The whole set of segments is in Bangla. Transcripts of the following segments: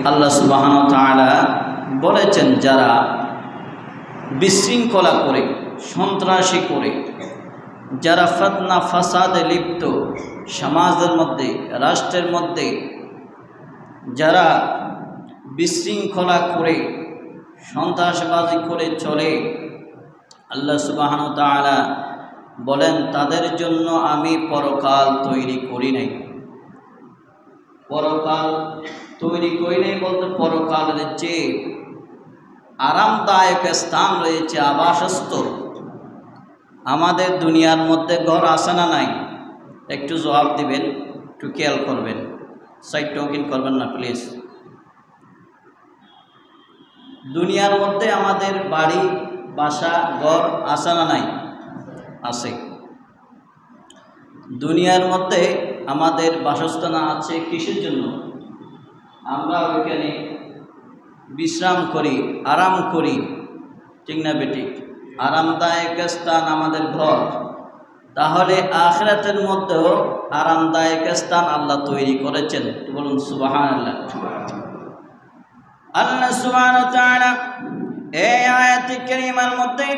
আল্লাহ সুবহানাহু ওয়া তাআলা বলেছেন, যারা বিশৃঙ্খলা করে, সন্ত্রাসী করে, যারা ফিতনা ফাসাদে লিপ্ত, সমাজের মধ্যে, রাষ্ট্রের মধ্যে যারা বিশৃঙ্খলা করে, সন্ত্রাসবাজি করে চলে, আল্লাহ সুবহানাহু ওয়া তাআলা বলেন তাদের জন্য আমি পরকাল তৈরি করি নাই। পরকাল তৈরি করি নাই বলতে পরকালের যে আরামদায়ক স্থান রয়েছে, আবাসস্থল। আমাদের দুনিয়ার মধ্যে ঘর আছে না নাই? একটু জবাব দিবেন, একটু খেয়াল করবেন, সাইড টকিং করবেন না প্লিজ। দুনিয়ার মধ্যে আমাদের বাড়ি, বাসা, ঘর আছে না নাই? আছে। দুনিয়ার মধ্যে আমাদের বাসস্থান আছে কিসের জন্য? আমরা ওইখানে বিশ্রাম করি, আরাম করি, ঠিক না বেঠিক? আরামদায়ক স্থান আমাদের ঘর। তাহলে আখিরাতের মধ্যেও আরামদায়ক স্থান আল্লাহ তৈরি করেছেন। বলুন সুবহানাল্লাহ। আল্লাহ সুবহানাহু ওয়া তাআলা এই আয়াতে কারীমার মধ্যে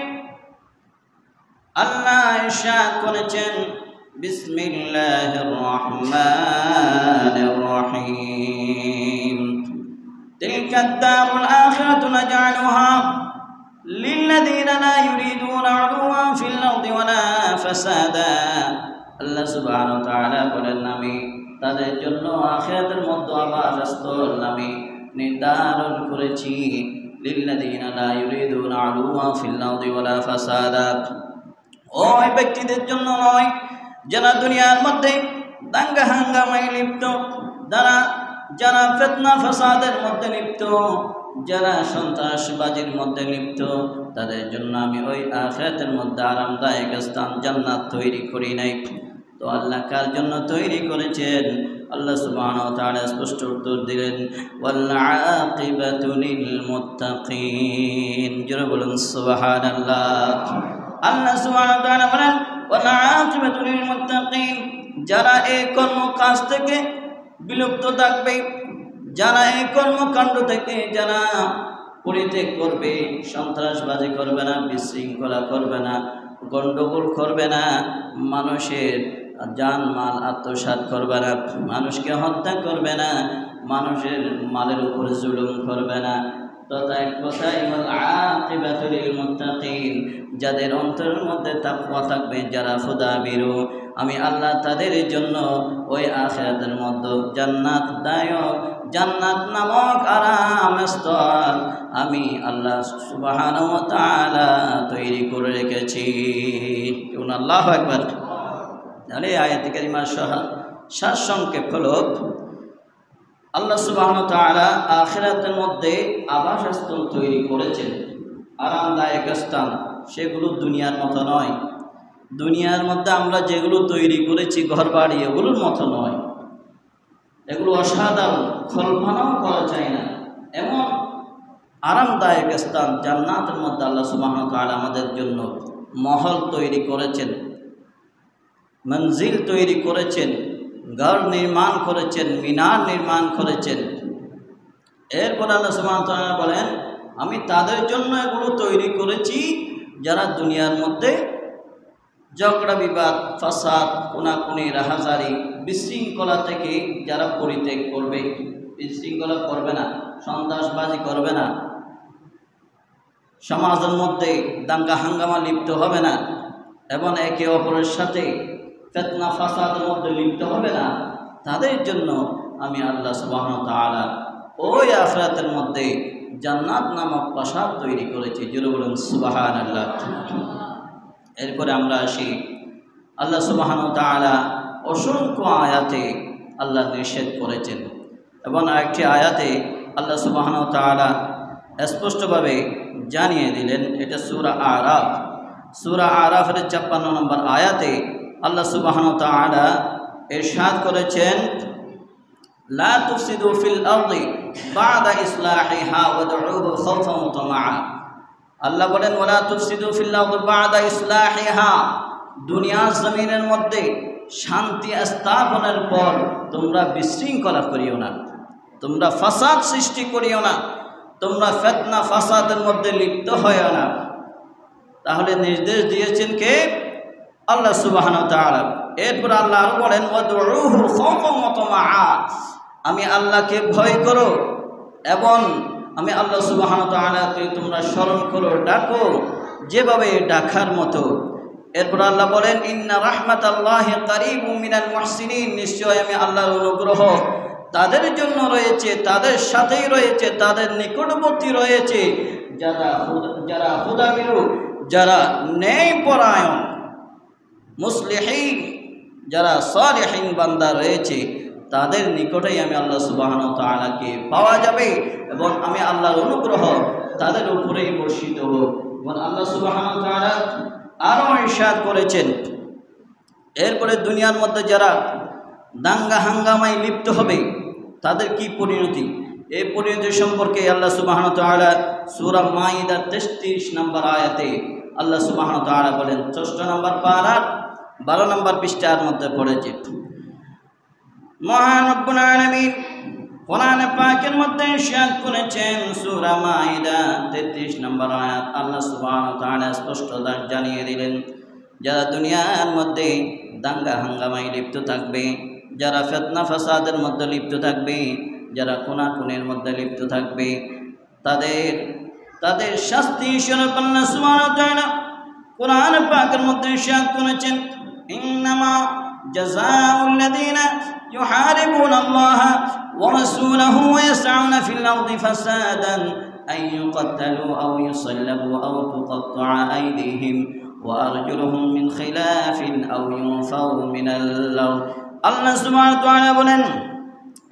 আল্লাহ ইরশাদ করেছেন, বিসমিল্লাহির রহমানির রহিম, তিলকাদ দারুল আখিরাতু নাজআলুহা লিল্লাযীনা লা ইউরিদুনা উলুওয়ান ফিল আরদি ওয়ালা ফাসাদা। আল্লাহ সুবহানাহু ওয়া তাআলা বলেন, আমি তাদের জন্য আখিরাতের মধ্যে আবাসস্থল আমি নির্ধারণ করেছি, লিল্লাযীনা লা ইউরিদুনা উলুওয়ান ফিল আরদি ওয়ালা ফাসাদা। ওই ব্যক্তিদের জন্য নয় যারা দুনিয়ার মধ্যে দাঙ্গা হাঙ্গামায় লিপ্ত, যারা ফিতনা ফাসাদের মধ্যে লিপ্ত, যারা সন্ত্রাসবাজির মধ্যে লিপ্ত, তাদের জন্য আমি ওই আখিরাতের মধ্যে আরামদায়ক স্থান জান্নাত তৈরি করি নাই। তো আল্লাহ কার জন্য তৈরি করেছেন? আল্লাহ সুবহানাহু ওয়া তাআলা স্পষ্ট উত্তর দিলেন, ওয়াল আকিবাতু লিল মুত্তাকিন। জোরে বলুন সুবহানাল্লাহ। আল্লাহ সুবহানাহু ওয়া তাআলা বলেন, ওয়াল আকিবাতু লিল মুত্তাকিন, যারা এই কর্মকাজ থেকে বিলুপ্ত থাকবে, যারা এই কর্মকাণ্ড থেকে যারা পরিত্যাগ করবে, সন্ত্রাসবাজি করবে না, বিশৃঙ্খলা করবে না, গণ্ডগোল করবে না, মানুষের জানমাল আত্মসাৎ করবে না, মানুষকে হত্যা করবে না, মানুষের মালের উপরে জুলুম করবে না, তথা এক কথায় ওয়াল আকিবাতু লিল মুত্তাকিন, যাদের অন্তরের মধ্যে তাকওয়া থাকবে, যারা খুদাভীরু, আমি আল্লাহ তাদের জন্য ওই আখিরাতের মধ্যে জান্নাত নামক আরাম স্থল আমি আল্লাহ সুবহানাহু ওয়া তাআলা তৈরি করে রেখেছি। আল্লাহু আকবার। তাহলে আয়াতে কারিমার সারসংক্ষেপ হলো, আল্লাহ সুবহানাহু ওয়া তাআলা আখিরাতের মধ্যে আবাসস্থল তৈরি করেছেন, আরামদায়ক স্থান। সেগুলো দুনিয়ার মতো নয়। দুনিয়ার মধ্যে আমরা যেগুলো তৈরি করেছি ঘর বাড়ি, এগুলোর মতো নয়। এগুলো অসাধারণ, কল্পনাও করা যায় না এমন আরামদায়ক স্থান জান্নাতের মধ্যে আল্লাহ সুবহানাহু ওয়া তাআলা আমাদের জন্য মহল তৈরি করেছেন, মঞ্জিল তৈরি করেছেন, ঘর নির্মাণ করেছেন, মিনার নির্মাণ করেছেন। এরপর আল্লাহ সুবহানাহু ওয়া তাআলা বলেন, আমি তাদের জন্য এগুলো তৈরি করেছি যারা দুনিয়ার মধ্যে ঝগড়া বিবাদ, ফাসাদ, কোনাকুনি, রাহাজারি, বিশৃঙ্খলা থেকে যারা পরিত্যাগ করবে, বিশৃঙ্খলা করবে না, সন্ত্রাসবাজি করবে না, সমাজের মধ্যে দাঙ্গা হাঙ্গামা লিপ্ত হবে না, এবং একে অপরের সাথে ফিতনা ফাসাদের মধ্যে লিপ্ত হবে না, তাদের জন্য আমি আল্লাহ সুবহানাহু ওয়া তাআলা ওই আখিরাতের মধ্যে জান্নাত নামক প্রাসাদ তৈরি করেছি। জোরে বলুন সুবহানাল্লাহ। এরপরে আমরা আসি, আল্লাহ সুবহানাহু ওয়া তাআলা অসংখ্য আয়াতে আল্লাহ নিষেধ করেছেন, এবং আরেকটি আয়াতে আল্লাহ সুবহানাহু ওয়া তাআলা স্পষ্টভাবে জানিয়ে দিলেন। এটা সূরা আরাফ, সূরা আরাফের 56 নম্বর আয়াতে আল্লাহ সুবহানাহু ওয়া তাআলা ইরশাদ করেছেন, লা তুফসিদু ফিল আরদি বা'দা ইসলাহিহা ওয়াদউহু খাওফান ওয়া তামাআ। আল্লাহ বলেন, ওয়ালা তুফসিদু ফিল আরদি বা'দা ইসলাহিহা, দুনিয়ার জমিনের মধ্যে শান্তি স্থাপনের পর তোমরা বিশৃঙ্খলা করিও না। তোমরা ফাসাদ সৃষ্টি করিও না, তোমরা ফিতনা ফাসাদের মধ্যে লিপ্ত হইও না। তাহলে নির্দেশ দিয়েছেন কে? আল্লাহ সুবহানাহু ওয়া তাআলা। এরপর আল্লাহ আরো বলেন ওয়াদউহু খাওফান ওয়া তামাআ, আমি আল্লাহকে ভয় করো এবং আমি আল্লাহ সুবহানাহু ওয়া তাআলাকে তোমরা স্মরণ করো, ডাকো যেভাবে ডাকার মতো। এরপর আল্লাহ বলেন ইন্না রাহমাতাল্লাহি কারীবুম মিনাল মুহসিনিন, নিশ্চয় আমি আল্লাহর অনুগ্রহ তাদের জন্য রয়েছে, তাদের সাথেই রয়েছে, তাদের নিকটবর্তী রয়েছে যারা খুদাবিরু, যারা ন্যায়পরায়ণ, মুসলিহিন, যারা সালিহিন বান্দা রয়েছে, তাদের নিকটেই আমি আল্লাহ সুবহানাহু ওয়া তাআলাকে পাওয়া যাবে এবং আমি আল্লাহর অনুগ্রহ তাদের উপরেই বর্ষিত হোক। এবং আল্লাহ সুবহানাহু ওয়া তাআলা আরও ইরশাদ করেছেন, এরপরে দুনিয়ার মধ্যে যারা দাঙ্গা হাঙ্গামায় লিপ্ত হবে তাদের কি পরিণতি, এই পরিণতি সম্পর্কে আল্লাহ সুবহানাহু ওয়া তাআলা সূরা মাইদার 33 নম্বর আয়াতে আল্লাহ সুবহানাহু ওয়া তাআলা বলেন, 6 নম্বর পারার 12 নম্বর পৃষ্ঠার মধ্যে পড়েছে। মহান রব্বুল আলামিন কোরআন পাকের মধ্যে ইরশাদ করেছেন, সূরা মাইদা 33 নম্বর আয়াত আল্লাহ সুবহানাহু ওয়া তাআলা স্পষ্ট জানিয়ে দিলেন, যারা দুনিয়ার মধ্যে দাঙ্গা হাঙ্গামায় লিপ্ত থাকবে, যারা ফিতনা ফাসাদের মধ্যে লিপ্ত থাকবে, যারা খুনাখুনির মধ্যে লিপ্ত থাকবে, তাদের শাস্তি স্বরূপ আল্লাহ সুবহানাহু ওয়া তাআলা কোরআন পাকের মধ্যে ইরশাদ করেছেন, ইন্নামা জাযাউল লাযীনা يحاربون الله ورسوله ويسعون في الأرض فسادا أن يقتلوا أو يصلبوا أو تقطع أيديهم وأرجلهم من خلاف أو ينفوا من الأرض। الله سبحانه وتعالى بولن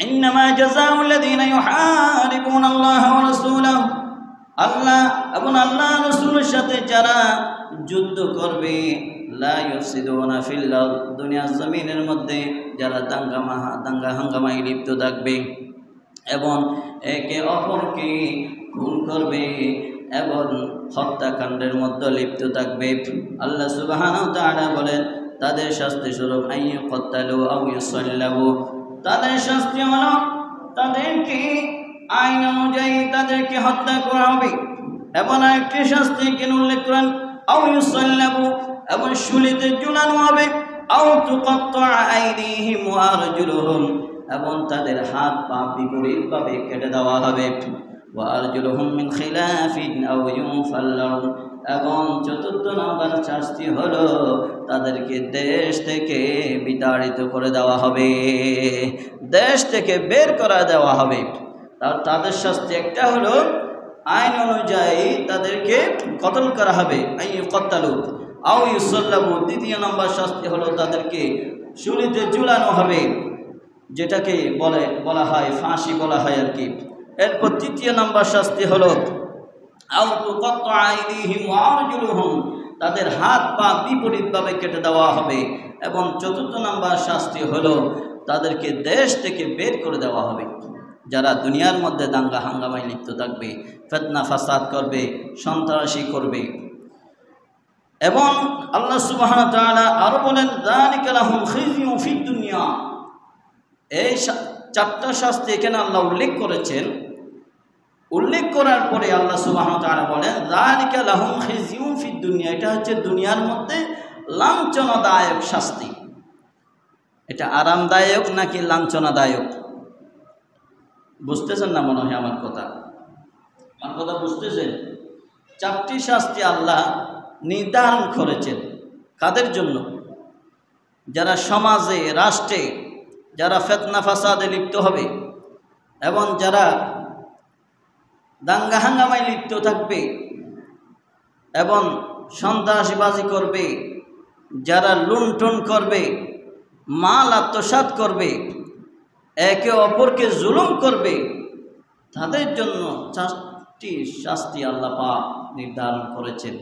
إنما جزاء الذين يحاربون الله ورسوله, আল্লাহ এবং আল্লাহ রাসূলের সাথে যারা যুদ্ধ করবে, লা ইউফসিদুনা ফিল আরদ, দুনিয়ার জমিনের মধ্যে যারা দাঙ্গা হাঙ্গামায় লিপ্ত থাকবে এবং একে অপরকে খুন করবে এবং হত্যাকাণ্ডের মধ্যে লিপ্ত থাকবে, আল্লাহ সুবহানাহু ওয়া তাআলা বলেন তাদের শাস্তি স্বরূপ আইয়ুকাত্তালু আও ইউসাল্লাবু, তাদের শাস্তি হলো তাদেরকে আইন অনুযায়ী তাদেরকে হত্যা করা হবে। এবং আরেকটি শাস্তি কেন উল্লেখ করেন, আও ইউসাল্লাবু, এবং শুলিতে ঝুলানো হবে, আও তুকাত্তা আইদিহিম ওয়া আরজুলুহুম, এবং তাদের হাত পা বিপরীতভাবে কেটে দেওয়া হবে, ওয়া আরজুলুহুম মিন খিলাফিন আও ইউফাল্লাউ, এবং চতুর্থ নম্বর শাস্তি হলো তাদেরকে দেশ থেকে বিতাড়িত করে দেওয়া হবে, দেশ থেকে বের করে দেওয়া হবে। তাদের শাস্তি একটা হলো আইন অনুযায়ী তাদেরকে কতল করা হবে, আইয়ুকাত্তালু আও ইউসাল্লাবু, দ্বিতীয় নম্বর শাস্তি হলো তাদেরকে শুলিতে ঝুলানো হবে, যেটাকে বলা হয় ফাঁসি বলা হয় আর কি। এরপর তৃতীয় নম্বর শাস্তি হলো আও তুকাত্তা আইদিহিম ওয়া আরজুলুহুম, তাদের হাত পা বিপরীতভাবে কেটে দেওয়া হবে। এবং চতুর্থ নম্বর শাস্তি হলো তাদেরকে দেশ থেকে বের করে দেওয়া হবে। যারা দুনিয়ার মধ্যে দাঙ্গা হাঙ্গামায় লিপ্ত থাকবে, ফিতনা ফাসাদ করবে, সন্ত্রাসী করবে। এবং আল্লাহ সুবহানাহু ওয়া তাআলা আরো বলেন যালিকা লাহুম খিযুন ফিদ দুনিয়া, এই চারটা শাস্তি এখানে আল্লাহ উল্লেখ করেছেন। উল্লেখ করার পরে আল্লাহ সুবহানাহু ওয়া তাআলা বলেন যালিকা লাহুম খিযুন ফিদ দুনিয়া, এটা হচ্ছে দুনিয়ার মধ্যে লাঞ্ছনাদায়ক শাস্তি। এটা আরামদায়ক নাকি লাঞ্ছনাদায়ক বুঝতেছেন না মনে হয় আমার কথা বুঝতেছেন? চারটি শাস্তি আল্লাহ নির্ধারণ করেছেন কাদের জন্য? যারা সমাজে রাষ্ট্রে যারা ফিতনা ফাসাদে লিপ্ত হবে এবং যারা দাঙ্গা হাঙ্গামায় লিপ্ত থাকবে এবং সন্ত্রাসবাজি করবে, যারা লুণ্ঠন করবে, মাল আত্মসাৎ করবে, একে অপরকে জুলুম করবে, তাদের জন্য চারটি শাস্তি আল্লাহ পাক নির্ধারণ করেছেন।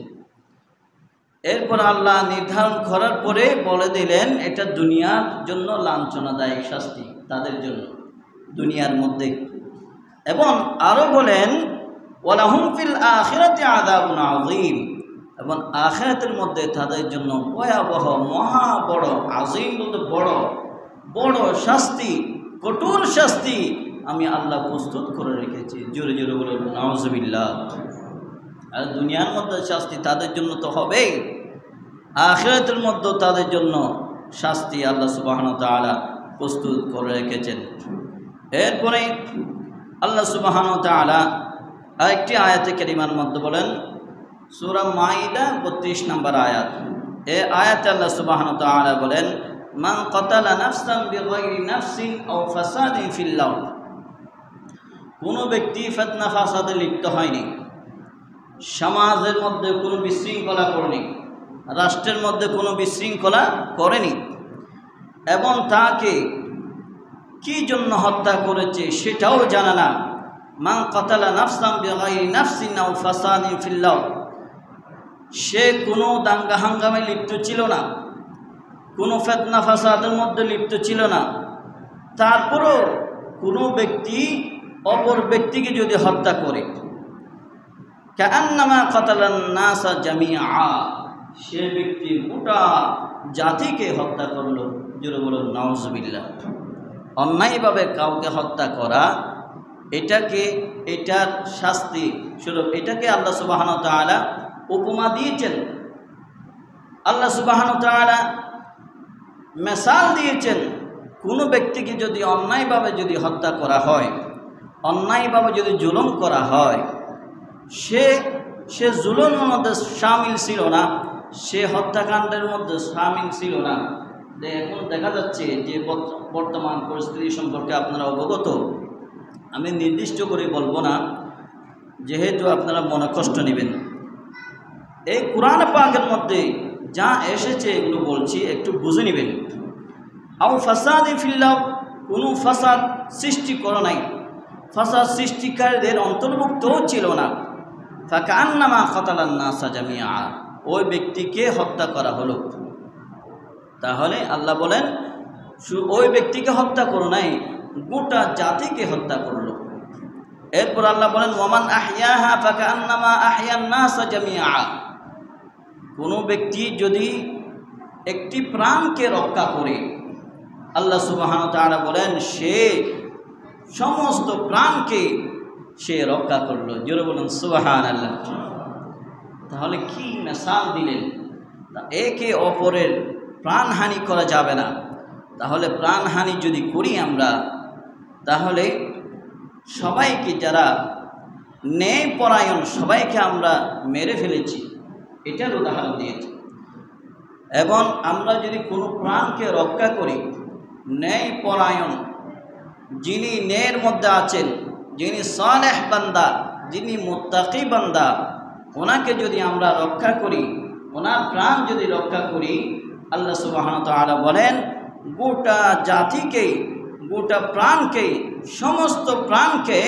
এরপর আল্লাহ নির্ধারণ করার পরে বলে দিলেন এটা দুনিয়ার জন্য লাঞ্ছনাদায়ক শাস্তি তাদের জন্য দুনিয়ার মধ্যে। এবং আরও বলেন ওয়ালাহুম ফিল আখিরাতি আযাবুন আযীম, এবং আখিরাতের মধ্যে তাদের জন্য ভয়াবহ মহা বড়, আযীম বলতে বড় বড় শাস্তি, কঠোর শাস্তি আমি আল্লাহ প্রস্তুত করে রেখেছি। জোরে জোরে বলুন নাউজুবিল্লাহ। আর দুনিয়ার মধ্যে শাস্তি তাদের জন্য তো হবেই, আখিরাতের মধ্যে তাদের জন্য শাস্তি আল্লাহ সুবহানাহু ওয়া তাআলা প্রস্তুত করে রেখেছেন। এরপরে আল্লাহ সুবহানাহু ওয়া তাআলা আরেকটি আয়াতে কারিমার মধ্যে বলেন, সূরা মাইদা 32 নম্বর আয়াত। এই আয়াতে আল্লাহ সুবহানাহু ওয়া তাআলা বলেন, মান কাতালা নাফসান বিগাইরি নাফসিন আও ফাসাদিন ফিল আরদ। কোনো ব্যক্তি ফিতনা ফাসাদে লিপ্ত হয়নি, সমাজের মধ্যে কোনো বিশৃঙ্খলা করেনি, রাষ্ট্রের মধ্যে কোনো বিশৃঙ্খলা করেনি, এবং তাকে কি জন্য হত্যা করেছে সেটাও জানে না। মান কাতালা নাফসান বিগাইরি নাফসিন আও ফাসাদিন ফিল আরদ, সে কোনো দাঙ্গা হাঙ্গামে লিপ্ত ছিল না, কোনো ফিতনা ফাসাদের মধ্যে লিপ্ত ছিল না, তারপরও কোনো ব্যক্তি অপর ব্যক্তিকে যদি হত্যা করে, কাআন্নামা কাতালান নাসা জামিআ, সে ব্যক্তি গোটা জাতিকে হত্যা করলো। জোরে বলুন নাউজুবিল্লাহ। অন্যায়ভাবে কাউকে হত্যা করা, এটার শাস্তি স্বরূপ এটাকে আল্লাহ সুবহানাহু ওয়া তাআলা উপমা দিয়েছেন। আল্লাহ সুবহানাহু ওয়া তাআলা মিসাল দিয়েছেন, কোনো ব্যক্তিকে যদি অন্যায়ভাবে যদি হত্যা করা হয়, অন্যায়ভাবে যদি জুলুম করা হয়, সে জুলুমের মধ্যে শামিল ছিল না, সে হত্যাকাণ্ডের মধ্যে শামিল ছিল না। এখন দেখা যাচ্ছে যে বর্তমান পরিস্থিতি সম্পর্কে আপনারা অবগত, আমি নির্দিষ্ট করে বলবো না, যেহেতু আপনারা মনে কষ্ট নেবেন। এই কুরআন পাকের মধ্যে যা এসেছে এগুলো বলছি, একটু বুঝে নেবেন। আও ফাসাদি ফিল্লাহ, কোনো ফাসাদ সৃষ্টি করে নাই, ফাসাদ সৃষ্টিকারীদের অন্তর্ভুক্তও ছিল না। ফাকান্নামা কাতালান নাসা জামিআ, ওই ব্যক্তিকে হত্যা করা হলো। তাহলে আল্লাহ বলেন ওই ব্যক্তিকে হত্যা করো নাই, গোটা জাতিকে হত্যা করলো। এরপর আল্লাহ বলেন ওয়ামান আহইয়াহা ফাকান্নামা আহইয়ান নাসা জামিআ, কোনো ব্যক্তি যদি একটি প্রাণকে রক্ষা করে, আল্লাহ সুবহানাহু ওয়া তাআলা বলেন সে সমস্ত প্রাণকে সে রক্ষা করলো। জোরে বলুন সুবহানাল্লাহ। তাহলে কি মিসাল দিলেন, একে অপরের প্রাণহানি করা যাবে না। তাহলে প্রাণহানি যদি করি আমরা, তাহলে সবাইকে যারা ন্যায়পরায়ণ সবাইকে আমরা মেরে ফেলেছি, এটার উদাহরণ দিয়েছি। এবং আমরা যদি কোনো প্রাণকে রক্ষা করি, ন্যায়পরায়ণ যিনি ন্যায়ের মধ্যে আছেন, যিনি সালেহ বান্দা, যিনি মুত্তাকি বান্দা, ওনাকে যদি আমরা রক্ষা করি, ওনার প্রাণ যদি রক্ষা করি, আল্লাহ সুবহানাহু ওয়া তাআলা বলেন গোটা জাতিকে, গোটা প্রাণকে, সমস্ত প্রাণকে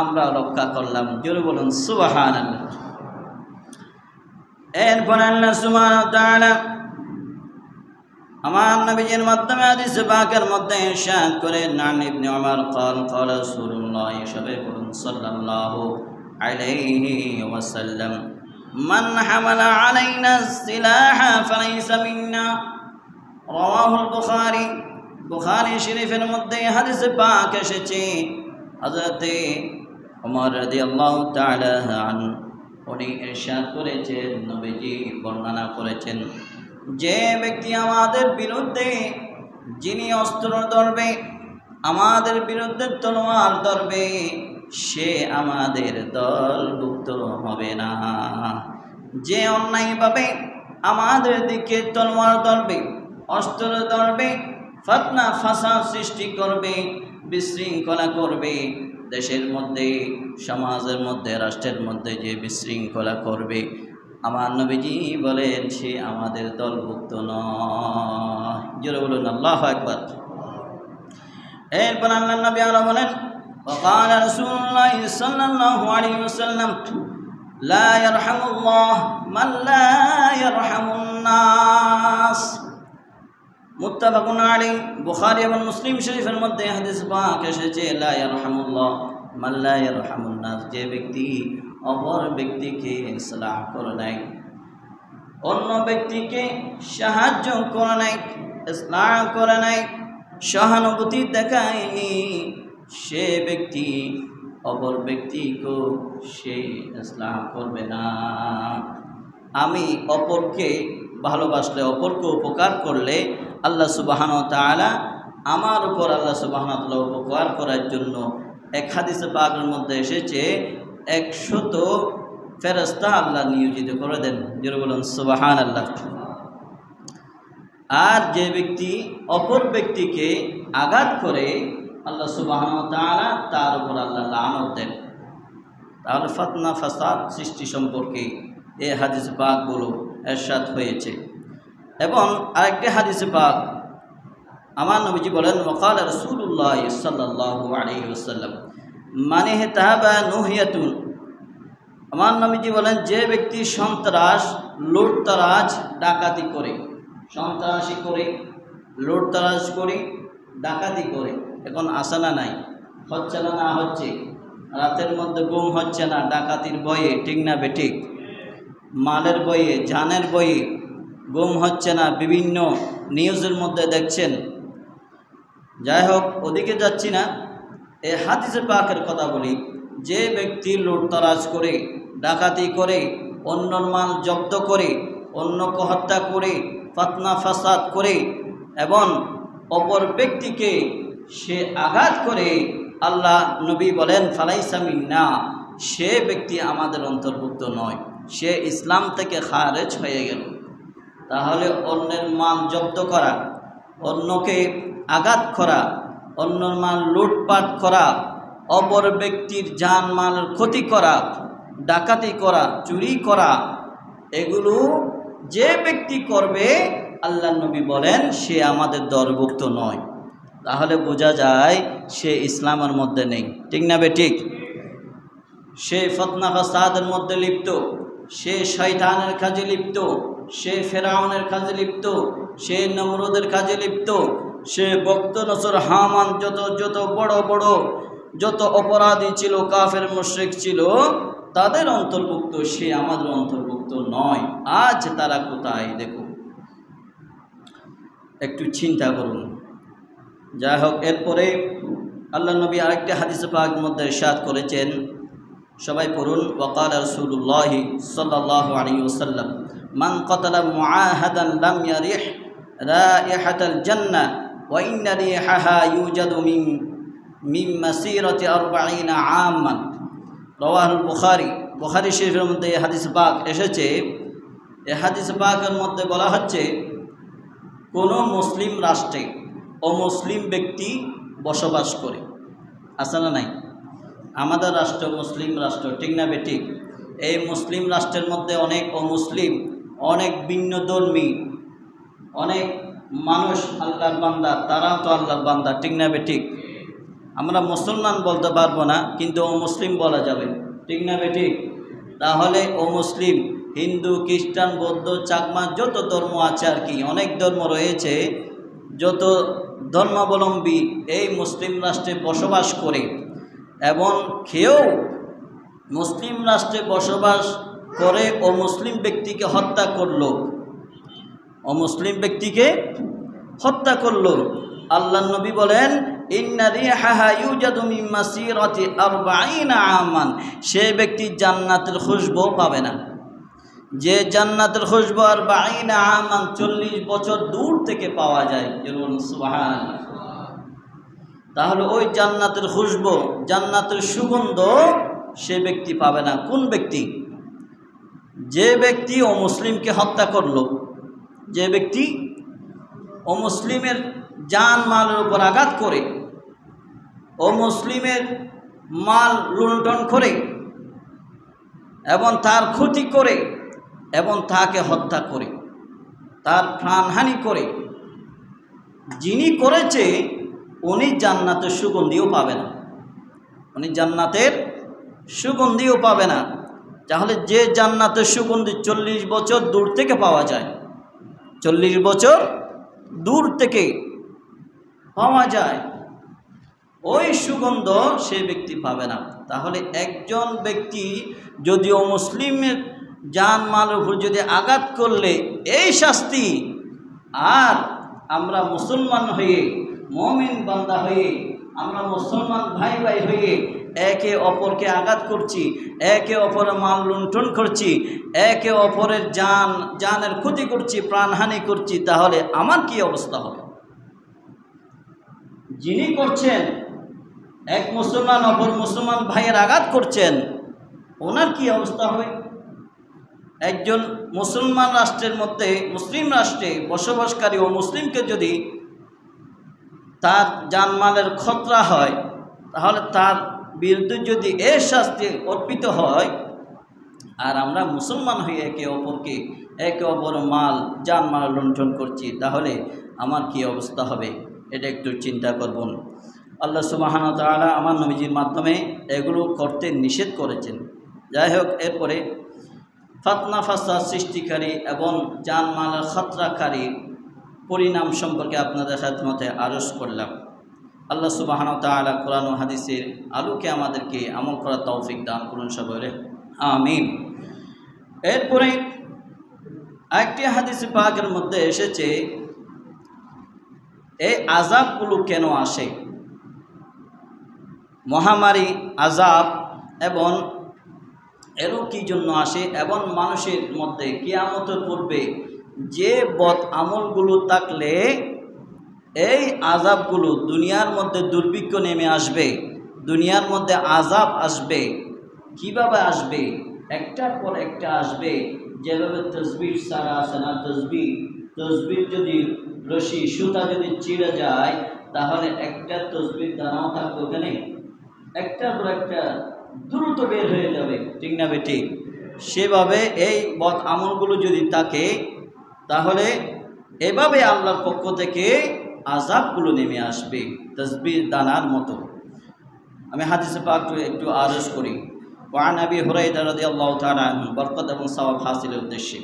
আমরা রক্ষা করলাম। জোরে বলুন সুবহানাল্লাহ। এরপর আল্লাহ সুবহানাহু ওয়া তাআলা আমার নবীজির মাধ্যমে হাদিস পাকের মধ্যে ইরশাদ করেন, নান ইবনে উমর قال قال رسول الله সাল্লাল্লাহু আলাইহি ওয়াসাল্লাম, মান হামালা আলাইনা সিলাহা ফালাইসা মিন্না, রাওয়াহুল বুখারী। বুখারী শরীফের মধ্যে হাদিস পাক এসেছে, হযরত ওমর রাদিয়াল্লাহু তাআলা আনহু উনি ইরশাদ করেছেন, নবীজি বর্ণনা করেছেন, যে ব্যক্তি আমাদের বিরুদ্ধে, যিনি অস্ত্র ধরবে, আমাদের বিরুদ্ধে তলোয়ার ধরবে, সে আমাদের দলভুক্ত হবে না। যে অন্যায়ভাবে আমাদের দিকে তলোয়ার ধরবে, অস্ত্র ধরবে, ফিতনা ফাসাদ সৃষ্টি করবে, বিশৃঙ্খলা করবে, দেশের মধ্যে, সমাজের মধ্যে, রাষ্ট্রের মধ্যে যে বিশৃঙ্খলা করবে, আমার নবীজি বলেন সে আমাদের দলভুক্ত নয়। জোরে বলুন আল্লাহু আকবার। এরপর আল্লাহ নবী আরো বলেন, وقال رسول الله صلى الله عليه وسلم لا يرحم الله من لا يرحم الناس। মুত্তাফাকুন আলাইহি। বুখারী এবং মুসলিম শরীফের মধ্যে হাদিস পাক এসেছে, লা ইয়ারহামুল্লাহ মান লা ইয়ারহামুন নাস, যে ব্যক্তি অপর ব্যক্তিকে ইসলাহ করে নাই, অন্য ব্যক্তিকে সাহায্য করে নাই, ইসলাহ করে নাই, সহানুভূতি দেখায়নি, সে ব্যক্তি অপর ব্যক্তিকে সে ইসলাম করবে না। আমি অপরকে ভালোবাসলে, অপরকে উপকার করলে আল্লাহ সুবহানাহু ওয়া তাআলা আমার উপর, আল্লাহ সুবহানাহু ওয়া তাআলা উপকার করার জন্য এক হাদিসে পাকের মধ্যে এসেছে 100 ফেরেশতা আল্লাহ নিয়োজিত করে দেন। যারা বলেন সুবহানাল্লাহ। আর যে ব্যক্তি অপর ব্যক্তিকে আঘাত করে আল্লাহ সুবহানাহু ওয়া তাআলা তার উপর আল্লাহ লানত দেন। তাহলে ফিতনা ফাসাদ সৃষ্টি সম্পর্কে এই হাদিস পাকগুলো ইরশাদ হয়েছে। এবং আরেকটি হাদিসে পাক আমার নবীজি বলেন, ওয়াকাল রাসূলুল্লাহ সাল্লাল্লাহু আলাইহি ওয়াসাল্লাম মান ইহতাবা নুহিয়াতুন। আমার নবীজি বলেন, যে ব্যক্তি সন্ত্রাস, লুটতরাজ, ডাকাতি করে, সন্ত্রাসী করে, লুটতরাজ করে, ডাকাতি করে, এখন আসে না নাই, হচ্ছে না, না হচ্ছে, রাতের মধ্যে গুম হচ্ছে না ডাকাতির ভয়ে, ঠিক না বেঠিক, মালের বইয়ে, জানের বইয়ে গুম হচ্ছে না, বিভিন্ন নিউজের মধ্যে দেখছেন। যাই হোক, ওদিকে যাচ্ছি না, এই হাদিসে পাকের কথা বলি। যে ব্যক্তি লুটতরাজ করে, ডাকাতি করে, অন্যর মাল জব্দ করে, অন্যকে হত্যা করে, ফিতনা ফাসাদ করে এবং অপর ব্যক্তিকে সে আঘাত করে, আল্লাহ নবী বলেন ফালাইসা মিন্না, সে ব্যক্তি আমাদের অন্তর্ভুক্ত নয়, সে ইসলাম থেকে খারেজ হয়ে গেল। তাহলে অন্যের মাল জব্দ করা, অন্যকে আঘাত করা, অন্যর মাল লুটপাট করা, অপর ব্যক্তির জান মালের ক্ষতি করা, ডাকাতি করা, চুরি করা, এগুলো যে ব্যক্তি করবে আল্লাহ নবী বলেন সে আমাদের দরভুক্ত নয়। তাহলে বোঝা যায় সে ইসলামের মধ্যে নেই, ঠিক না বেঠিক? সে ফিতনা ফাসাদের মধ্যে লিপ্ত, সে শয়তানের কাজে লিপ্ত, সে ফেরাউনের কাজে লিপ্ত, সে নমরুদের কাজে লিপ্ত, সে বক্ত নসর হামান, যত বড় বড় যত অপরাধী ছিল, কাফের মুশরিক ছিল, তাদের অন্তর্ভুক্ত, সে আমাদের অন্তর্ভুক্ত নয়। আজ তারা কোথায় দেখো, একটু চিন্তা করুন। যাই হোক, এরপরে আল্লাহ নবী আরেকটি হাদিসে পাকের মধ্যে ইরশাদ করেছেন, সবাই পড়ুন, ওয়াকাল রাসূলুল্লাহ সাল্লাল্লাহু আলাইহি ওয়াসাল্লাম মান কাতালা মুআহাদান লাম ইয়ারিহ রাইহাতাল জান্নাহ ওয়া ইন্না রিহাহা ইউজাদু মিন মাসিরাতি 40 আমান। রাওয়াহুল বুখারী। বুখারী শরীফের মধ্যে এই হাদিস পাক এসেছে। এই হাদিস পাকের মধ্যে বলা হচ্ছে, কোনো মুসলিম রাষ্ট্রে অমুসলিম ব্যক্তি বসবাস করে, আছে না নাই? আমাদের রাষ্ট্র মুসলিম রাষ্ট্র, ঠিক না বেঠিক? এই মুসলিম রাষ্ট্রের মধ্যে অনেক অমুসলিম, অনেক ভিন্ন ধর্মী, অনেক মানুষ আল্লাহর বান্দা, তারাও তো আল্লাহর বান্দা, ঠিক না বেঠিক? আমরা মুসলমান বলতে পারবো না, কিন্তু অমুসলিম বলা যাবে, ঠিক না বেঠিক? তাহলে অমুসলিম, হিন্দু, খ্রিস্টান, বৌদ্ধ, চাকমা, যত ধর্ম আছে আর কি, অনেক ধর্ম রয়েছে, যত ধর্মাবলম্বী এই মুসলিম রাষ্ট্রে বসবাস করে। এবং কেউ মুসলিম রাষ্ট্রে বসবাস করে অমুসলিম ব্যক্তিকে হত্যা করলো, অমুসলিম ব্যক্তিকে হত্যা করলো, আল্লাহ নবী বলেন ইন্না রিহাহা ইউজাদু মিন মাসিরাতি 40 আমান, সে ব্যক্তি জান্নাতের খুশবু পাবে না। যে জান্নাতের খুশবু 40 আমান, 40 বছর দূর থেকে পাওয়া যায়, বলুন সুবহানাল্লাহ। তাহলে ওই জান্নাতের খুশবু, জান্নাতের সুগন্ধ সে ব্যক্তি পাবে না। কোন ব্যক্তি? যে ব্যক্তি অমুসলিমকে হত্যা করলো, যে ব্যক্তি অমুসলিমের জান মালের উপর আঘাত করে, অমুসলিমের মাল লুণ্ঠন করে এবং তার ক্ষতি করে এবং তাকে হত্যা করে, তার প্রাণহানি করে, যিনি করেছে উনি জান্নাতের সুগন্ধিও পাবে না, উনি জান্নাতের সুগন্ধিও পাবে না। তাহলে যে জান্নাতের সুগন্ধি 40 বছর দূর থেকে পাওয়া যায়, 40 বছর দূর থেকে পাওয়া যায়, ওই সুগন্ধ সে ব্যক্তি পাবে না। তাহলে একজন ব্যক্তি যদি মুসলিমের জান মালের উপর যদি আঘাত করলে এই শাস্তি, আর আমরা মুসলমান হয়ে, মুমিন বান্দা হয়ে আমরা মুসলমান ভাই ভাই হয়ে একে অপরকে আঘাত করছি, একে অপরের মাল লুণ্ঠন করছি, একে অপরের জানের ক্ষতি করছি, প্রাণহানি করছি, তাহলে আমার কি অবস্থা হবে? যিনি করছেন, এক মুসলমান অপর মুসলমান ভাইয়ের আঘাত করছেন, ওনার কি অবস্থা হবে? একজন মুসলমান রাষ্ট্রের মধ্যে, মুসলিম রাষ্ট্রে বসবাসকারী ও মুসলিমকে যদি তার জানমালের খতরা হয়, তাহলে তার বিরুদ্ধে যদি এর শাস্তি অর্পিত হয়, আর আমরা মুসলমান হয়ে একে অপর মাল জানমাল লুণ্ঠন করছি, তাহলে আমার কি অবস্থা হবে? এটা একটু চিন্তা করবেন। আল্লাহ সুবহানাহু ওয়া তাআলা আমার নবীজির মাধ্যমে এগুলো করতে নিষেধ করেছেন। যাই হোক, এরপরে ফাতনা ফাসাদ সৃষ্টিকারী এবং জানমালের খতরাকারী পরিণাম সম্পর্কে আপনাদের খেদমতে আরজ করলাম। আল্লাহ সুবহানাহু ওয়া তাআলা কোরআন ও হাদিসের আলোকে আমাদেরকে আমল করার তৌফিক দান করুন সবাই, আমিন। এরপরে একটি হাদিসে পাকের মধ্যে এসেছে, এই আযাবগুলো কেন আসে, মহামারী আযাব এবং এরও কী জন্য আসে, এবং মানুষের মধ্যে কিয়ামতের পূর্বে যে বদ আমলগুলো থাকলে এই আযাবগুলো, দুনিয়ার মধ্যে দুর্ভিক্ষ নেমে আসবে, দুনিয়ার মধ্যে আযাব আসবে, কিভাবে আসবে? একটার পর একটা আসবে। যেভাবে তসবির সারা আছে না, তসবির যদি রশি সুতা যদি ছিঁড়ে যায়, তাহলে একটা তসবির দানাও থাকবে ওখানে, একটার পর একটা দ্রুত বের হয়ে যাবে, ঠিক না বেটি? সেভাবে এই বদ আমলগুলো যদি থাকে, তাহলে এভাবে আল্লাহর পক্ষ থেকে আযাবগুলো নেমে আসবে তসবির দানার মতো। আমি হাদিসে পাক একটু আরজ করি। ওয়ান আবি হুরায়রা রাদিয়াল্লাহু তাআলা আনহু, বরকত এবং সওয়াব হাসিলের উদ্দেশ্যে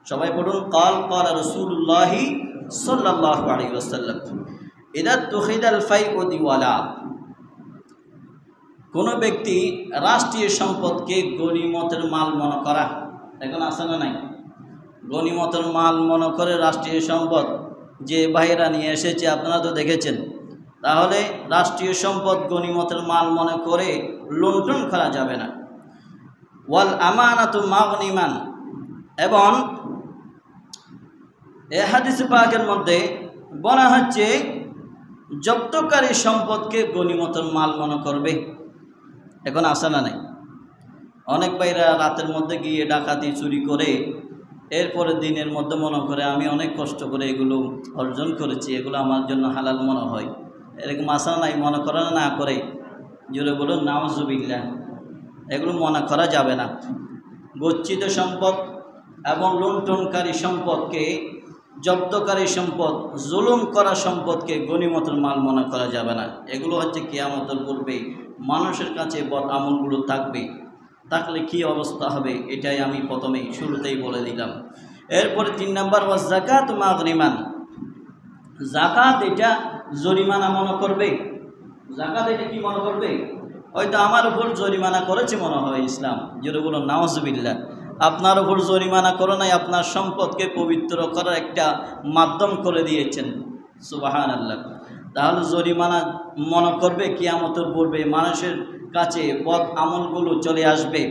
সবাই পড়ুন। ক্বাল রাসূলুল্লাহ সাল্লাল্লাহু আলাইহি ওয়াসাল্লাম, ইযা তুখিদাল ফাইউ দিওয়ালা, কোনো ব্যক্তি রাষ্ট্রীয় সম্পদকে গনিমতের মাল মনে করা, এখন আছে না নাই? গনিমতের মাল মনে করে রাষ্ট্রীয় সম্পদ যে ভাইয়েরা নিয়ে এসেছে, আপনারা তো দেখেছেন। তাহলে রাষ্ট্রীয় সম্পদ গনিমতের মাল মনে করে লুণ্ঠন করা যাবে না। ওয়াল আমানাতু মাগনিমান, এবং এ হাদিস পাকের মধ্যে বলা হচ্ছে জব্দকারী সম্পদকে গনিমতের মাল মনে করবে। এখন আসে না নাই? অনেক ভাইরা রাতের মধ্যে গিয়ে ডাকাতি চুরি করে এরপরে দিনের মধ্যে মনে করে আমি অনেক কষ্ট করে এগুলো অর্জন করেছি, এগুলো আমার জন্য হালাল মনে হয়। এরকম আসা নাই? মনে করে না করে জোরে বলুন নাউজুবিল্লাহ। এগুলো মনে করা যাবে না। গচ্ছিত সম্পদ এবং লুণ্ঠনকারী সম্পদকে, জব্দকারী সম্পদ, জুলুম করা সম্পদকে গনিমতের মাল মনে করা যাবে না। এগুলো হচ্ছে কিয়ামতের পূর্বে মানুষের কাছে বদ আমলগুলো থাকলে কি অবস্থা হবে, এটাই আমি প্রথমেই শুরুতেই বলে দিলাম। এরপরে 3 নম্বর, ওয়া যাকাত মাগরিমান, যাকাত এটা জরিমানা মনে করবে। যাকাত এটা কি মনে করবে? হয়তো আমার উপর জরিমানা করেছে মনে হয় ইসলাম, যেটা বলুন নাউজুবিল্লাহ। আপনার উপর জরিমানা করে নাই, আপনার সম্পদকে পবিত্র করার একটা মাধ্যম করে দিয়েছেন, সুবহানাল্লাহ। তাহলে জরিমানা মনে করবে কিয়ামতের পূর্বে মানুষের কাছে বদ আমলগুলো চলে আসবে।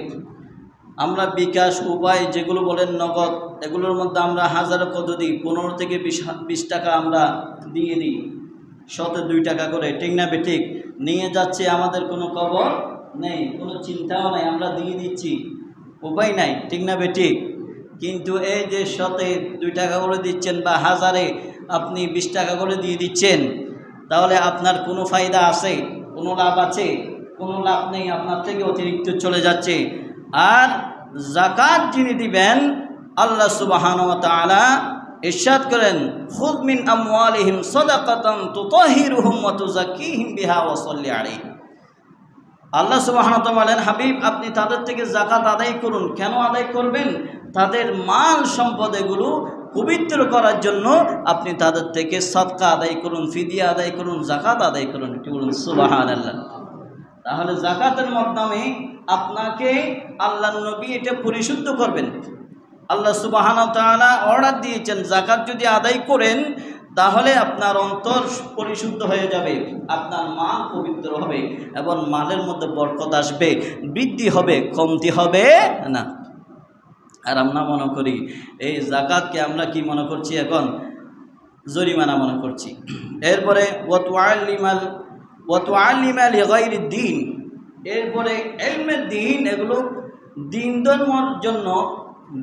আমরা বিকাশ উপায় যেগুলো বলেন নগদ, এগুলোর মধ্যে আমরা হাজারো কত দিই, 15 থেকে 20 টাকা আমরা দিয়ে দিই, 2 টাকা করে, ঠিক না বেঠিক? নিয়ে যাচ্ছে, আমাদের কোনো খবর নেই, কোনো চিন্তাও নাই, আমরা দিয়ে দিচ্ছি, উপায় নাই, ঠিক না বেঠিক? কিন্তু এই যে 2 টাকা করে দিচ্ছেন বা হাজারে আপনি 20 টাকা করে দিয়ে দিচ্ছেন, তাহলে আপনার কোনো ফায়দা আছে? কোনো লাভ আছে? কোনো লাভ নেই, আপনার থেকে অতিরিক্ত চলে যাচ্ছে। আর যাকাত যিনি দিবেন, আল্লাহ সুবহানাহু ওয়া তাআলা ইরশাদ করেন, খুয মিন আমওয়ালিহিম সাদাকাতান তুতাহিরুহুম ওয়া তুযাক্কিহিম বিহা ওয়া সাল্লি আলাইহিম। আল্লাহ সুবহানাহু ওয়া তাআলা বলেন, হাবিব আপনি তাদের থেকে যাকাত আদায় করুন। কেন আদায় করবেন? তাদের মাল সম্পদ এগুলো পবিত্র করার জন্য আপনি তাদের থেকে সদকা আদায় করুন, ফিদিয়া আদায় করুন, যাকাত আদায় করুন। কি বলুন সুবহানাল্লাহ। তাহলে যাকাতের মাধ্যমে আপনাকে আল্লাহর নবী এটা পরিশুদ্ধ করবেন। আল্লাহ সুবহানাহু ওয়া তাআলা অর্ডার দিয়েছেন, যাকাত যদি আদায় করেন তাহলে আপনার অন্তর পরিশুদ্ধ হয়ে যাবে, আপনার মাল পবিত্র হবে এবং মালের মধ্যে বরকত আসবে, বৃদ্ধি হবে, কমতি হবে না। আর আমরা মনে করি এই যাকাতকে আমরা কি মনে করছি, এখন জরিমানা মনে করছি। এরপরে ওয়াতুআল্লিমা লিগাইরিদ দ্বীন, এরপরে ইলমের দ্বীন, এগুলো দ্বীন ধর্মের জন্য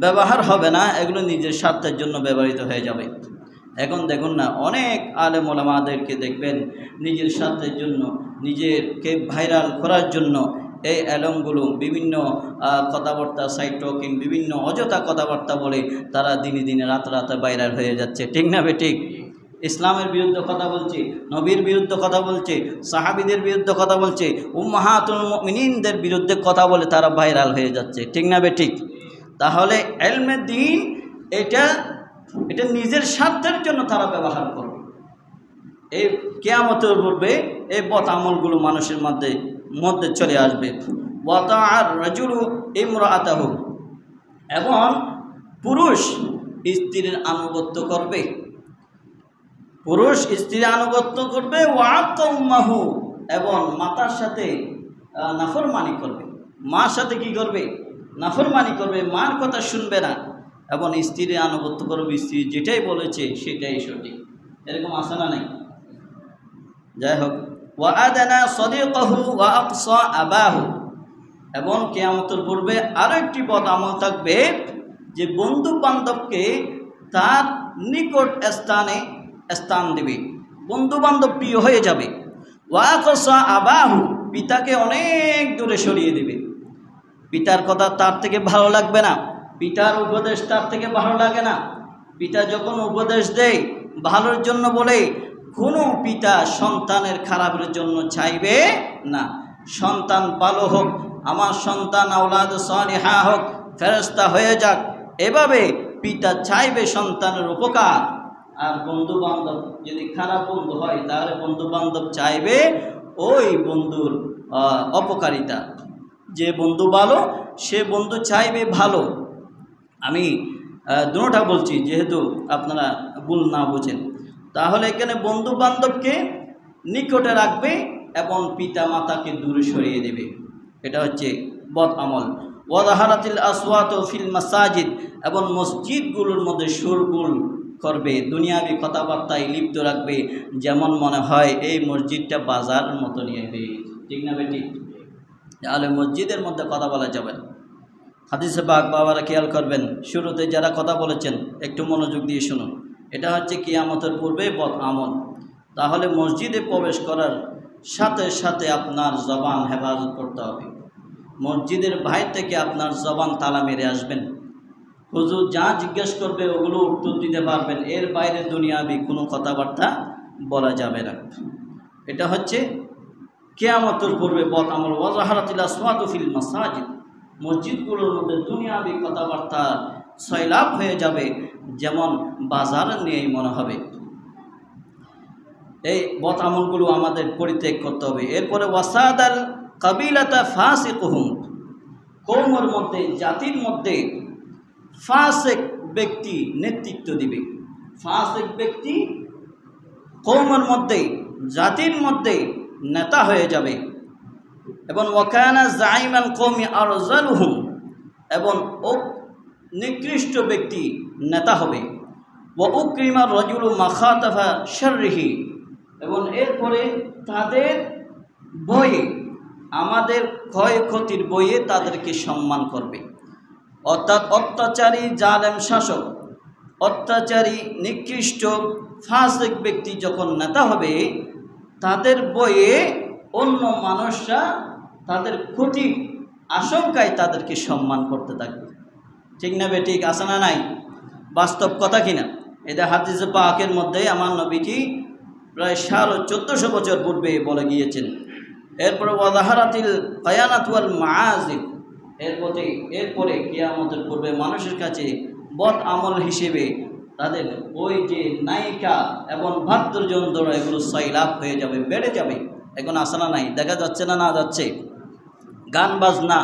ব্যবহার হবে না, এগুলো নিজের স্বার্থের জন্য ব্যবহৃত হয়ে যাবে। এখন দেখুন না, অনেক আলেম ওলামাদেরকে দেখবেন নিজের স্বার্থের জন্য, নিজেকে ভাইরাল করার জন্য এই এলমগুলো বিভিন্ন কথাবার্তা, সাইড টকিং, বিভিন্ন অযথা কথাবার্তা বলে তারা দিনে দিনে রাতে ভাইরাল হয়ে যাচ্ছে। ঠিক না বেঠিক? ইসলামের বিরুদ্ধে কথা বলছে, নবীর বিরুদ্ধে কথা বলছে, সাহাবীদের বিরুদ্ধে কথা বলছে, উম্মাহাতুল মুমিনিনদের বিরুদ্ধে কথা বলে তারা ভাইরাল হয়ে যাচ্ছে। ঠিক না বেঠিক? তাহলে ইলমে দ্বীন এটা নিজের স্বার্থের জন্য তারা ব্যবহার করবে। এই কিয়ামতের পূর্বে এই বদ আমলগুলো মানুষের মধ্যে চলে আসবে। ওয়াতাআর রাজুলু ইমরাআতাহু, এবং পুরুষ স্ত্রীর আনুগত্য করবে, পুরুষ স্ত্রীর আনুগত্য করবে। ওয়াআতা উম্মাহু, এবং মাতার সাথে নাফরমানি করবে, মার সাথে কি করবে? নাফরমানি করবে, মার কথা শুনবে না, এবং স্ত্রীর আনুগত্য করবে, স্ত্রী যেটাই বলেছে সেটাই সঠিক। এরকম আছে না নাই? যাই হোক, ওয়াআদানা সাদিকাহু ওয়া আকসা আবাহু, এবং কিয়ামতের পূর্বে আরো একটি বদ আমল থাকবে যে বন্ধু বান্ধবকে তার নিকট স্থান দেবে, বন্ধু বান্ধব প্রিয় হয়ে যাবে। ওয়া আকসা আবাহু, পিতাকে অনেক দূরে সরিয়ে দেবে, পিতার কথা তার থেকে ভালো লাগবে না, পিতার উপদেশ তার থেকে ভালো লাগে না। পিতা যখন উপদেশ দেয় ভালোর জন্য বলে, কোনো পিতা সন্তানের খারাপের জন্য চাইবে না। সন্তান ভালো হোক, আমার সন্তান আওলাদ সালিহা হোক, ফেরেশতা হয়ে যাক, এভাবে পিতা চাইবে সন্তানের উপকার। আর বন্ধু বান্ধব যদি খারাপ বন্ধু হয় তাহলে বন্ধু বান্ধব চাইবে ওই বন্ধুর অপকারিতা। যে বন্ধু ভালো সে বন্ধু চাইবে ভালো। আমি দুটোটা বলছি যেহেতু আপনারা ভুল না বুঝেন। তাহলে এখানে বন্ধু বান্ধবকে নিকটে রাখবে এবং পিতা মাতাকে দূরে সরিয়ে দেবে, এটা হচ্ছে বদ আমল। ওয়াজাহারাতিল আসওয়াত ফিল মাসাজিদ, এবং মসজিদগুলোর মধ্যে শোরগোল করবে, দুনিয়াবি কথাবার্তায় লিপ্ত রাখবে, যেমন মনে হয় এই মসজিদটা বাজার মতো নিয়ে হবে। ঠিক না বেটি? তাহলে মসজিদের মধ্যে কথা বলা যাবে না। হাদিসে পাক বাবারা খেয়াল করবেন, শুরুতে যারা কথা বলেছেন একটু মনোযোগ দিয়ে শুনুন। এটা হচ্ছে কিয়ামতের পূর্বে বদ আমল। তাহলে মসজিদে প্রবেশ করার সাথে সাথে আপনার জবান হেফাজত করতে হবে। মসজিদের বাইরে থেকে আপনার জবান তালা মেরে আসবেন। হুজুর যা জিজ্ঞেস করবে ওগুলো উত্তর দিতে পারবেন, এর বাইরে দুনিয়াবি কোনো কথাবার্তা বলা যাবে না। এটা হচ্ছে কিয়ামতের পূর্বে বদ আমল। ওয়াজাহারাতিল আসওয়াতু ফিল মাসাজিদ, মসজিদগুলোর মধ্যে দুনিয়াবি কথাবার্তা সয়লাভ হয়ে যাবে, যেমন বাজার নিয়েই মনে হবে। এই বদ আমলগুলো আমাদের পরিত্যাগ করতে হবে। এরপরে ওয়াসাদাল কাবিলাতা ফাসিকুহুম, কওমের মধ্যে, জাতির মধ্যে ফাসিক ব্যক্তি নেতৃত্ব দিবে। ফাসিক ব্যক্তি কওমের মধ্যে, জাতির মধ্যে নেতা হয়ে যাবে। এবং ওয়াকানা জাইমান কওমি আরজালুহুম, এবং নিকৃষ্ট ব্যক্তি নেতা হবে। ওয়া উকরিমা রাজুলু মাখাতাফা শাররিহি, এবং এরপরে তাদের বয়ে, আমাদের ক্ষয়ক্ষতির বয়ে তাদেরকে সম্মান করবে। অর্থাৎ অত্যাচারী জালেম শাসক, অত্যাচারী নিকৃষ্ট ফাসিক ব্যক্তি যখন নেতা হবে, তাদের বয়ে অন্য মানুষরা তাদের ক্ষতির আশঙ্কায় তাদেরকে সম্মান করতে থাকবে। ঠিক না বেঠিক? আছে না নাই? বাস্তব কথা কিনা? এটা হাদিসে পাকের মধ্যে আমার নবীজি প্রায় 1450 বছর পূর্বে বলে গিয়েছেন। এরপরে ওয়াজাহারাতিল কায়ানাত ওয়াল মাআজিব, এরপরে কিয়ামতের পূর্বে মানুষের কাছে বদ আমল হিসেবে তাদের ওই যে নায়িকা এবং বাদ্যযন্ত্র এগুলো সয়লাভ হয়ে যাবে, বেড়ে যাবে। এখন আছে না নাই? দেখা যাচ্ছে না? না যাচ্ছে? গান বাজনা,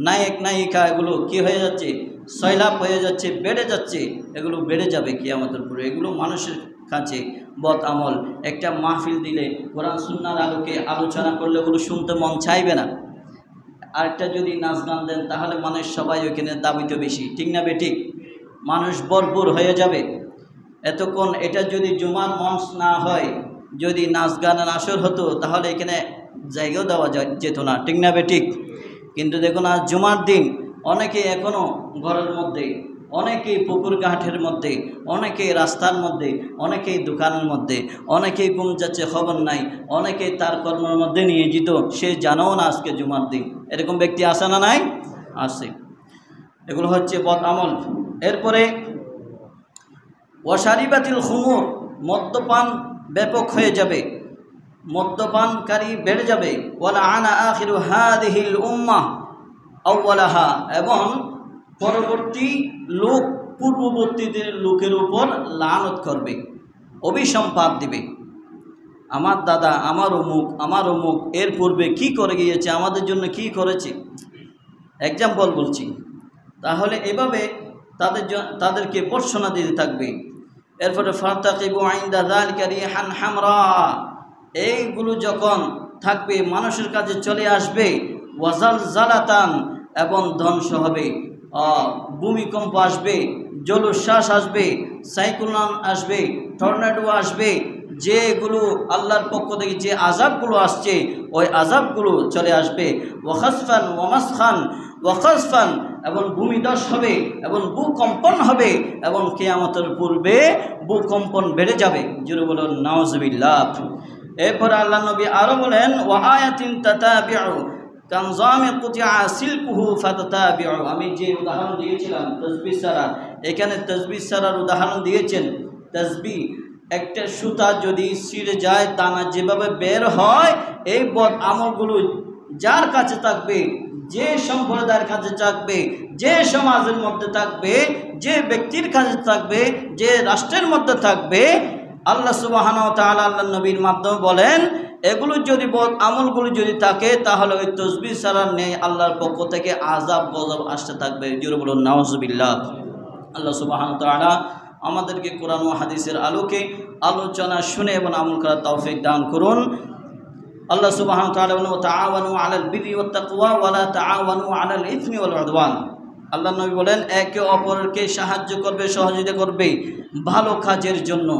নায়ক নায়িকা এগুলো কি হয়ে যাচ্ছে? সয়লাভ হয়ে যাচ্ছে, বেড়ে যাচ্ছে। এগুলো বেড়ে যাবে কিয়ামতের পূর্বে। এগুলো মানুষের কাছে বদ আমল। একটা মাহফিল দিলে কোরআন সুন্নাহর আলোকে আলোচনা করলে ওগুলো শুনতে মন চাইবে না। আরেকটা যদি নাচ গান দেন তাহলে মানুষ সবাই ওইখানে দাবিত বেশি, ঠিক না বেঠিক? মানুষ ভরপুর হয়ে যাবে এতক্ষণ। এটা যদি জুমার মঞ্চ না হয়, যদি নাচ গানের আসর হতো তাহলে এখানে জায়গাও দেওয়া যেত না, ঠিক না বেঠিক? কিন্তু দেখুন আজ জুমার দিন অনেকে এখনও ঘরের মধ্যে, অনেকেই পুকুর ঘাটের মধ্যে, অনেকেই রাস্তার মধ্যে, অনেকেই দোকানের মধ্যে, অনেকেই ঘুম যাচ্ছে খবর নাই, অনেকেই তার কর্মের মধ্যে নিয়োজিত, সে জানেও না আজকে জুমার দিন। এরকম ব্যক্তি আছে না নাই? আছে। এগুলো হচ্ছে বদ আমল। এরপরে ওয়াশারিবাতিল খুমুর, মদ্যপান ব্যাপক হয়ে যাবে, মদ্যপানকারী বেড়ে যাবে। ওয়ালা আনা আখিরু হাদিহিল উম্মাহ আউওয়ালাহা, এবং পরবর্তী লোক পূর্ববর্তীদের লোকের উপর লানত করবে, অভিসম্পাত দিবে। আমার দাদা, আমার অমুক, আমার অমুক এর পূর্বে কি করে গিয়েছে, আমাদের জন্য কি করেছে, এক্সাম্পল বলছি। তাহলে এভাবে তাদেরকে ভর্ৎসনা দিতে থাকবে। এরপরে ফারতাকিবু ইনদা যালিকা রিহান হামরা, এইগুলো যখন থাকবে মানুষের কাছে চলে আসবে, ওয়াজালজালাতান, এবং ধ্বংস হবে, ভূমিকম্প আসবে, জলোচ্ছ্বাস আসবে, সাইক্লোন আসবে, টর্নেডো আসবে, যেগুলো আল্লাহর পক্ষ থেকে যে আযাবগুলো আসছে ওই আযাবগুলো চলে আসবে। ওয়াখাসফান ওয়ামাসখান ওয়াখাসফান, এবং ভূমিধস হবে এবং ভূকম্পন হবে, এবং কিয়ামতের পূর্বে ভূকম্পন বেড়ে যাবে। জোরে বলুন নাউজুবিল্লাহ। এরপর আল্লাহ নবী আরও বলেন, ওয়া আয়াতিন তাতাবিউ কানজামে কুতিয়া সিলকুহু ফাতাতাবিউ। আমি যে উদাহরণ দিয়েছিলাম তাসবিহ সারা, এখানে তাসবিহ সারার উদাহরণ দিয়েছেন। তাসবিহ একটা সুতা যদি ছিঁড়ে যায়, দানা যেভাবে বের হয়, এই বদ আমলগুলো যার কাছে থাকবে, যে সম্প্রদায়ের কাছে থাকবে, যে সমাজের মধ্যে থাকবে, যে ব্যক্তির কাছে থাকবে, যে রাষ্ট্রের মধ্যে থাকবে, আল্লাহ সুবহানাহু ওয়া তাআলা আল্লাহর নবীর মাধ্যমে বলেন, এগুলো যদি বদ আমলগুলো যদি থাকে তাহলে ওই তাসবিহ ছাড়ার নেই, আল্লাহর পক্ষ থেকে আযাব গজব আসতে থাকবে। জোরে বলুন নাউজুবিল্লাহ। আল্লাহ সুবহানাহু ওয়া তাআলা আমাদেরকে কোরআন ও হাদিসের আলোকে আলোচনা শুনে এবং আমল করার তৌফিক দান করুন। আল্লাহ সুবহানাহু ওয়া তাআলা বলেন, তাআওয়ানু আলাল বিররি ওয়াত তাকওয়া ওয়া লা তাআওয়ানু আলাল ইসমি ওয়াল উদওয়ান। আল্লাহ নবী বলেন, একে অপরকে সাহায্য করবে, সহযোগিতা করবে ভালো কাজের জন্য,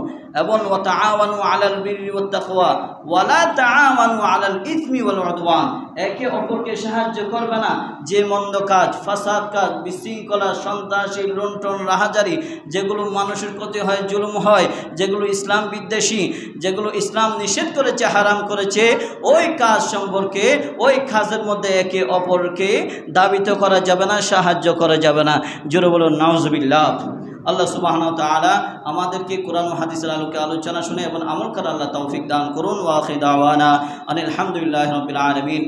এবং ওয়া তাআওয়ানু আলাল বিররি ওয়াত তাকওয়া ওয়া লা তাআওয়ানু আলাল ইসমি ওয়াল উদওয়ান। একে অপরকে সাহায্য করবে না যে মন্দ কাজ, ফাসাদ কাজ, বিশৃঙ্খলা, সন্ত্রাসী, লুণ্ঠন, রাহাজারি, যেগুলো মানুষের ক্ষতি হয়, জুলুম হয়, যেগুলো ইসলাম বিদ্বেষী, যেগুলো ইসলাম নিষেধ করেছে, হারাম করেছে, ওই কাজ সম্পর্কে, ওই কাজের মধ্যে একে অপরকে দাবিত করা যাবে না, সাহায্য করা যাবে না। জোরে বলুন নাউজুবিল্লাহ। আল্লাহ সুবহানাহু ওয়া তাআলা আমাদেরকে কোরআন ও হাদিসের আলোকে আলোচনা শুনে এবং আমল করার আল্লাহ তৌফিক দান করুন। ওয়া আখিরু দাওয়ানা আনিল হামদুলিল্লাহি রাব্বিল আলামিন।